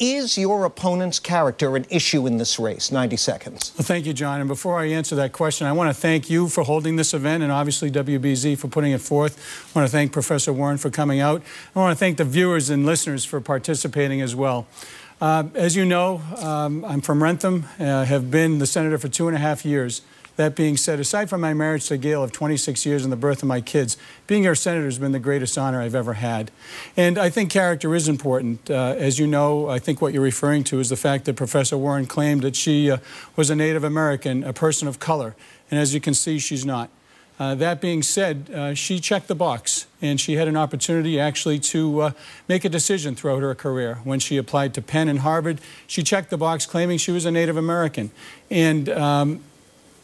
Is your opponent's character an issue in this race? 90 seconds. Well, thank you, John. And before I answer that question, I want to thank you for holding this event and obviously WBZ for putting it forth. I want to thank Professor Warren for coming out. I want to thank the viewers and listeners for participating as well. As you know, I'm from Rentham, have been the senator for 2.5 years. That being said, aside from my marriage to Gail of 26 years and the birth of my kids, being your senator has been the greatest honor I've ever had. And I think character is important. As you know, I think what you're referring to is the fact that Professor Warren claimed that she was a Native American, a person of color. And as you can see, she's not. That being said, she checked the box, and she had an opportunity actually to make a decision throughout her career. When she applied to Penn and Harvard, she checked the box claiming she was a Native American. And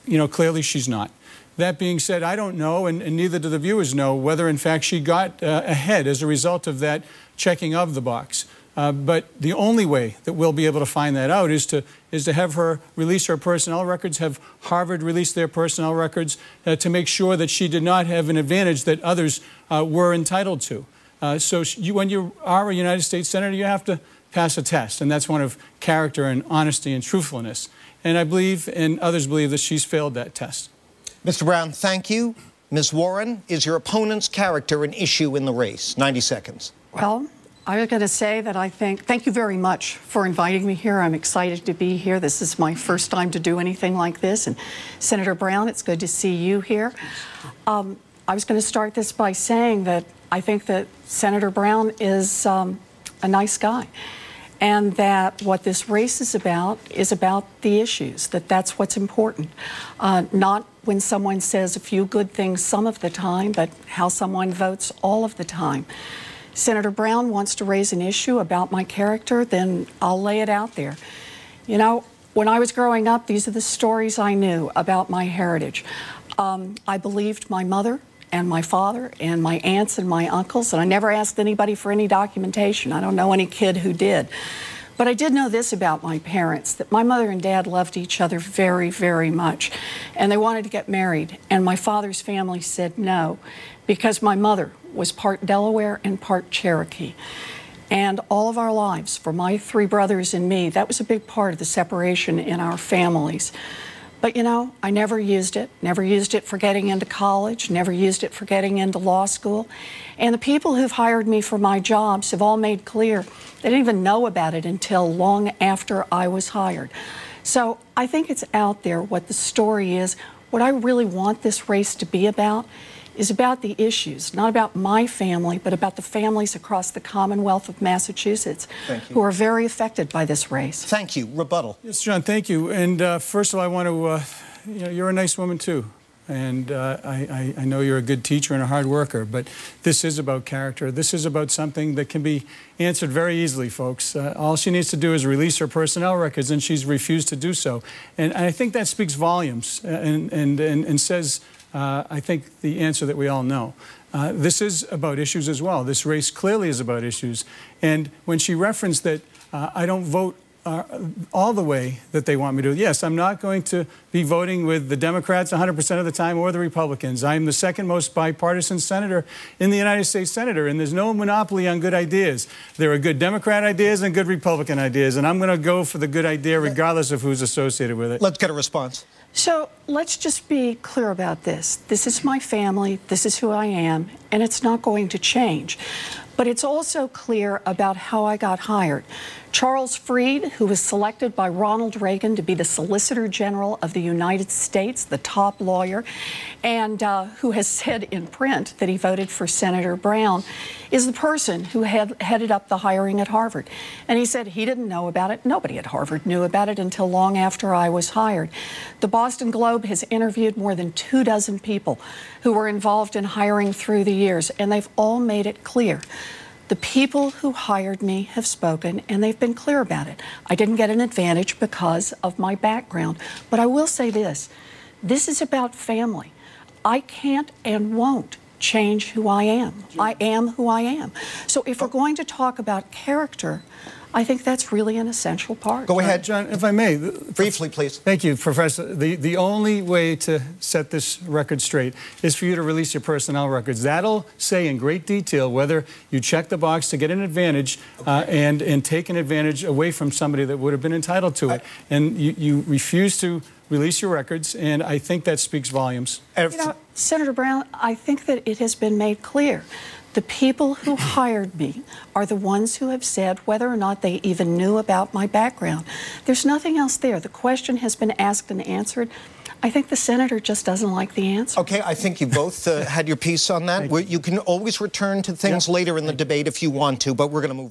you know, clearly she's not. That being said, I don't know, and neither do the viewers know, whether in fact she got ahead as a result of that checking of the box. But the only way that we'll be able to find that out is to have her release her personnel records, have Harvard release their personnel records to make sure that she did not have an advantage that others were entitled to. So when you are a United States Senator, you have to pass a test, and that's one of character and honesty and truthfulness. And I believe, and others believe, that she's failed that test. Mr. Brown, thank you. Ms. Warren, is your opponent's character an issue in the race? 90 seconds. Well, I was going to say that thank you very much for inviting me here. I'm excited to be here. This is my first time to do anything like this. And Senator Brown, it's good to see you here. I was going to start this by saying that I think that Senator Brown is a nice guy. And that what this race is about the issues, that's what's important. Not when someone says a few good things some of the time, but how someone votes all of the time. Senator Brown wants to raise an issue about my character, then I'll lay it out there. You know, when I was growing up, these are the stories I knew about my heritage. I believed my mother and my father and my aunts and my uncles, and I never asked anybody for any documentation. I don't know any kid who did. But I did know this about my parents, that my mother and dad loved each other very, very much, and they wanted to get married, and my father's family said no, because my mother was part Delaware and part Cherokee. And all of our lives, for my 3 brothers and me, that was a big part of the separation in our families. But, you know, I never used it for getting into college, never used it for getting into law school. And the people who've hired me for my jobs have all made clear they didn't even know about it until long after I was hired. So I think it's out there what the story is. What I really want this race to be about is about the issues, not about my family, but about the families across the Commonwealth of Massachusetts who are very affected by this race. Thank you. Rebuttal. Yes, John, thank you. And first of all, I want to, you know, you're a nice woman too. And I know you're a good teacher and a hard worker, but this is about character. This is about something that can be answered very easily, folks. All she needs to do is release her personnel records, and she's refused to do so. And I think that speaks volumes and says, I think, the answer that we all know. This is about issues as well. This race clearly is about issues. And when she referenced that I don't vote all the way that they want me to, yes, I'm not going to be voting with the Democrats 100% of the time or the Republicans. I'm the second most bipartisan senator in the United States Senate, and there's no monopoly on good ideas. There are good Democrat ideas and good Republican ideas, and I'm going to go for the good idea regardless of who's associated with it. Let's get a response. So let's just be clear about this. This is my family, this is who I am, and it's not going to change. But it's also clear about how I got hired. Charles Freed, who was selected by Ronald Reagan to be the Solicitor General of the United States, the top lawyer, and who has said in print that he voted for Senator Brown, is the person who headed up the hiring at Harvard. And he said he didn't know about it. Nobody at Harvard knew about it until long after I was hired. The Boston Globe has interviewed more than 24 people who were involved in hiring through the years, and they've all made it clear. The people who hired me have spoken, and they've been clear about it. I didn't get an advantage because of my background. But I will say this. This is about family. I can't and won't change who I am. I am who I am. So if we're going to talk about character, I think that's really an essential part. Go ahead. John, if I may. Briefly, please. Thank you, Professor. The only way to set this record straight is for you to release your personnel records. That'll say in great detail whether you check the box to get an advantage and take an advantage away from somebody that would have been entitled to it. And you refuse to release your records, and I think that speaks volumes. You know, Senator Brown, I think that it has been made clear. The people who hired me are the ones who have said whether or not they even knew about my background. There's nothing else there. The question has been asked and answered. I think the senator just doesn't like the answer. Okay, I think you both had your piece on that. You can always return to things later in the debate if you want to, but we're going to move on.